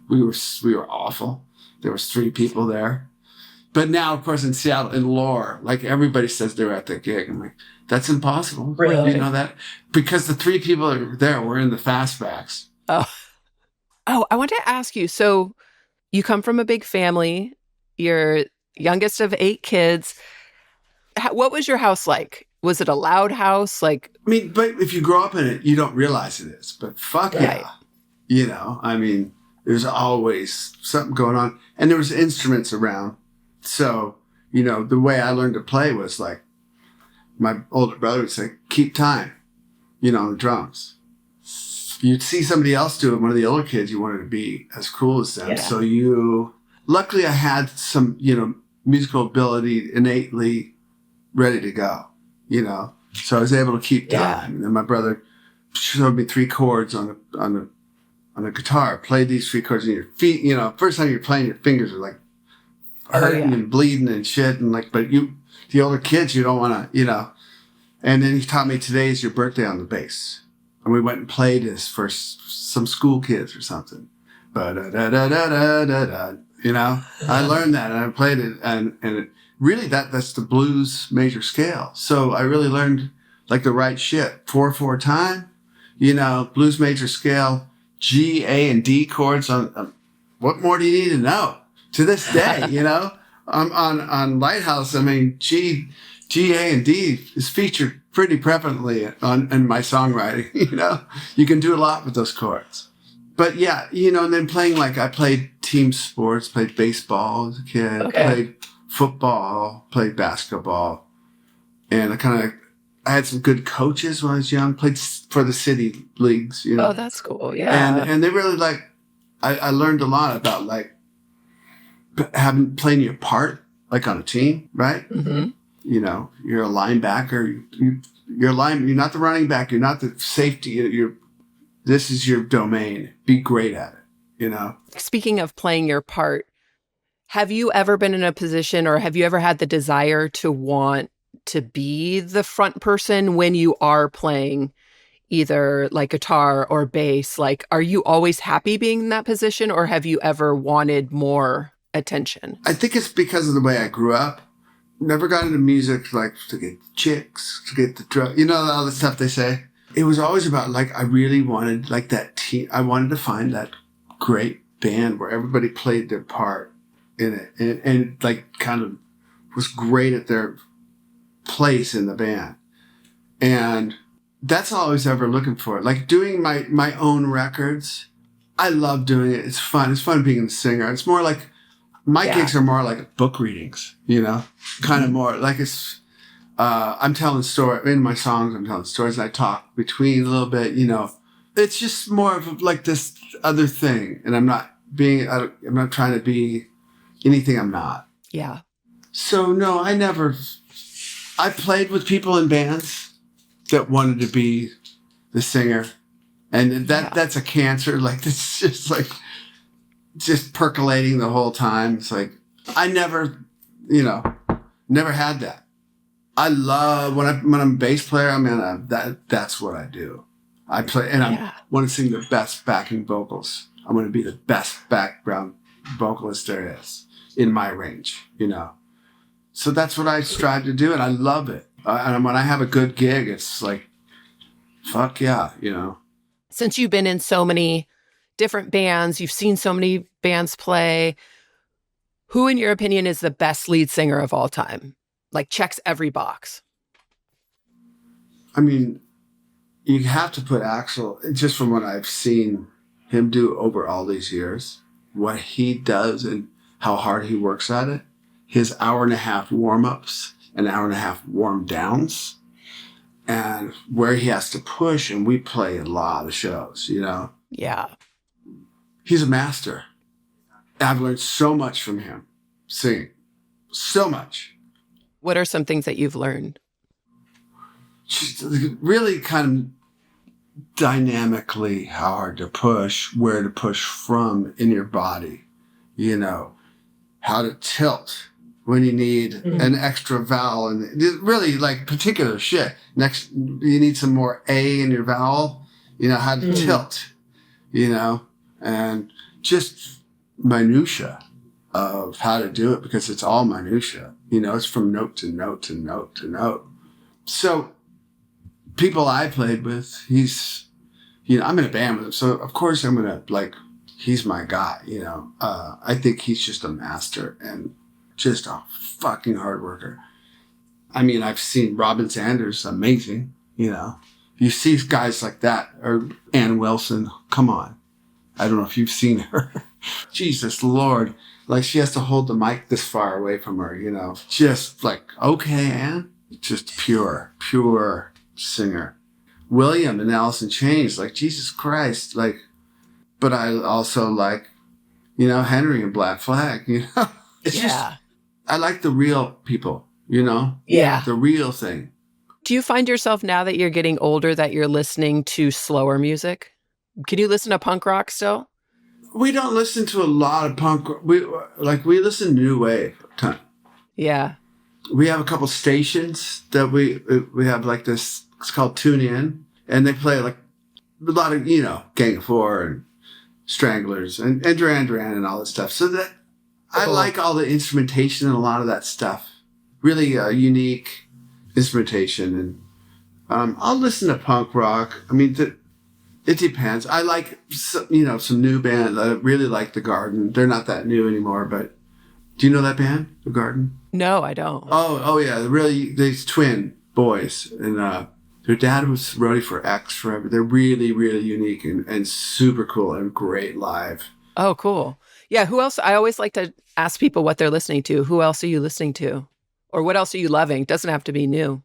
we were awful. There was 3 people there. But now, of course, in Seattle, in lore, like everybody says they were at that gig. I'm like, that's impossible. Really? You know that? Because the 3 people that were there were in the Fastbacks. Oh, I want to ask you, so you come from a big family. You're youngest of 8 kids. What was your house like? Was it a loud house? Like, I mean, but if you grow up in it, you don't realize it is. But fuck yeah. You know, I mean, there's always something going on. And there was instruments around. So, you know, the way I learned to play was like, my older brother would say, keep time, you know, on the drums. You'd see somebody else do it, one of the older kids, you wanted to be as cool as them. Yeah. So luckily I had some, you know, musical ability innately ready to go, you know. So I was able to keep time. And then my brother showed me 3 chords on the guitar. Played these 3 chords, and your feet, you know, first time you're playing, your fingers are like hurting and bleeding and shit. And like, but the older kids, you don't want to, you know. And then he taught me, today is your birthday on the bass. And we went and played this for some school kids or something. Ba-da-da-da-da-da-da. You know, I learned that and I played it, and it really that's the blues major scale. So I really learned like the right shit. 4/4 time, you know, blues major scale, G, A, and D chords on. What more do you need to know? To this day, you know, on Lighthouse, I mean, G, A, and D is featured pretty prevalently in my songwriting. You know, you can do a lot with those chords. But yeah, you know, and then playing, like, I played team sports, played baseball as a kid, played football, played basketball. And I had some good coaches when I was young, played for the city leagues, you know. Oh, that's cool. Yeah. And they really, like, I learned a lot about, like, playing your part, like, on a team, right? Mm-hmm. You know, you're a linebacker. You're not the running back. You're not the safety. This is your domain. Be great at it, you know? Speaking of playing your part, have you ever been in a position, or have you ever had the desire to want to be the front person when you are playing either like guitar or bass, like, are you always happy being in that position, or have you ever wanted more attention? I think it's because of the way I grew up. Never got into music like to get chicks, to get the drug, all the stuff they say. It was always about like, I really wanted like that team. I wanted to find that great band where everybody played their part in it and like kind of was great at their place in the band. And that's all I was ever looking for. Like doing my own records. I love doing it. It's fun. It's fun being a singer. It's more like, my gigs are more like book readings, kind of more like it's, I'm telling stories in my songs. I'm telling stories. And I talk between a little bit, it's just more of like this other thing. And I'm not trying to be anything I'm not. Yeah. So no, I played with people in bands that wanted to be the singer. And that's a cancer. Like, it's just like, just percolating the whole time. It's like, I never had that. I love when I'm a bass player, that's what I do. I play and I want to sing the best backing vocals. I want to be the best background vocalist there is in my range, So that's what I strive to do, and I love it. And when I have a good gig, it's like, fuck yeah, Since you've been in so many different bands, you've seen so many bands play, who in your opinion is the best lead singer of all time? Like, checks every box. I mean, you have to put Axl, just from what I've seen him do over all these years, what he does and how hard he works at it, his hour and a half warm-ups, an hour and a half warm-downs, and where he has to push, and we play a lot of shows, Yeah. He's a master. I've learned so much from him singing. So much. What are some things that you've learned? Just really kind of dynamically how hard to push, where to push from in your body. How to tilt when you need an extra vowel, and really like particular shit. Next, you need some more A in your vowel, how to tilt, and just minutia of how to do it, because it's all minutia. It's from note to note to note to note. So people I played with, I'm in a band with him. So of course I'm going to he's my guy, I think he's just a master and just a fucking hard worker. I've seen Robin Sanders, amazing, You see guys like that, or Ann Wilson, come on. I don't know if you've seen her. Jesus Lord. Like, she has to hold the mic this far away from her, Just like, okay, Ann. Just pure singer. William and Alice in Chains, like, Jesus Christ. Like, but I also like, Henry and Black Flag, It's just, I like the real people, Yeah. The real thing. Do you find yourself, now that you're getting older, that you're listening to slower music? Can you listen to punk rock still? We don't listen to a lot of punk. We listen to new wave a ton. Yeah. We have a couple stations that we have like this. It's called Tune In, and they play like a lot of Gang of Four and Stranglers and Duran Duran and all that stuff. So that I like all the instrumentation and a lot of that stuff. Really unique instrumentation, and I'll listen to punk rock. It depends. I like, some new band. I really like The Garden. They're not that new anymore, but do you know that band, The Garden? No, I don't. Oh yeah. These twin boys, and their dad was roadie for X forever. They're really, really unique and super cool and great live. Oh, cool. Yeah. Who else? I always like to ask people what they're listening to. Who else are you listening to? Or what else are you loving? Doesn't have to be new.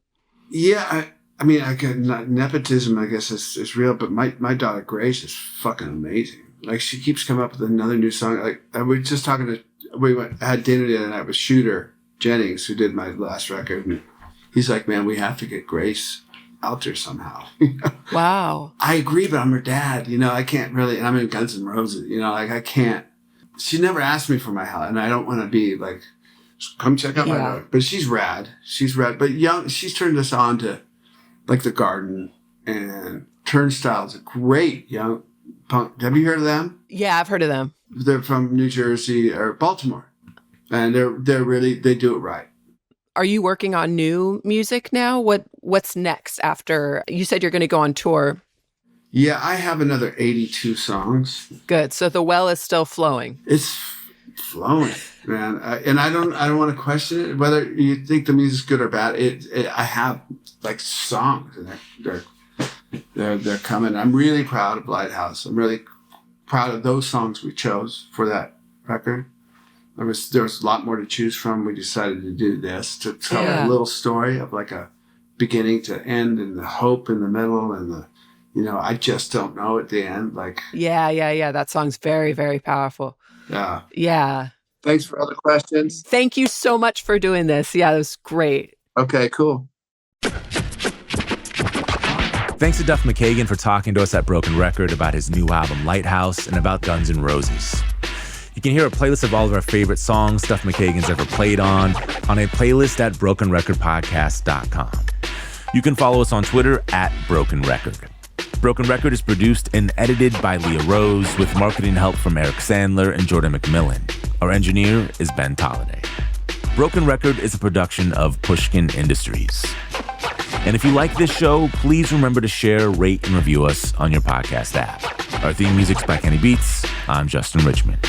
Yeah. I get nepotism, I guess, is real, but my daughter Grace is fucking amazing. Like, she keeps coming up with another new song. Like, we were just talking had dinner the other night with Shooter Jennings, who did my last record, and he's like, man, we have to get Grace out there somehow. Wow. I agree, but I'm her dad, I can't really, and I'm in Guns N' Roses, I can't. She never asked me for my help, and I don't want to be like, come check out my dog. But she's rad. But she's turned us on to like The Garden and Turnstile's a great young punk. Have you heard of them? Yeah, I've heard of them. They're from New Jersey or Baltimore, and they do it right. Are you working on new music now? What's next after you said you're going to go on tour? Yeah, I have another 82 songs. Good. So the well is still flowing. It's flowing, man. And I don't want to question it whether you think the music's good or bad. I have like songs, and they're coming. I'm really proud of Lighthouse. I'm really proud of those songs we chose for that record. There was a lot more to choose from. We decided to do this to tell a little story of like a beginning to end, and the hope in the middle, and the I just don't know at the end. Like yeah. That song's very, very powerful. Yeah. Thanks for all the questions. Thank you so much for doing this. Yeah, it was great. Okay, cool. Thanks to Duff McKagan for talking to us at Broken Record about his new album Lighthouse and about Guns N' Roses. You can hear a playlist of all of our favorite songs Duff McKagan's ever played on a playlist at brokenrecordpodcast.com. You can follow us on Twitter at Broken Record. Broken Record is produced and edited by Leah Rose with marketing help from Eric Sandler and Jordan McMillan. Our engineer is Ben Tolliday. Broken Record is a production of Pushkin Industries. And if you like this show, please remember to share, rate, and review us on your podcast app. Our theme music's by Kenny Beats. I'm Justin Richmond.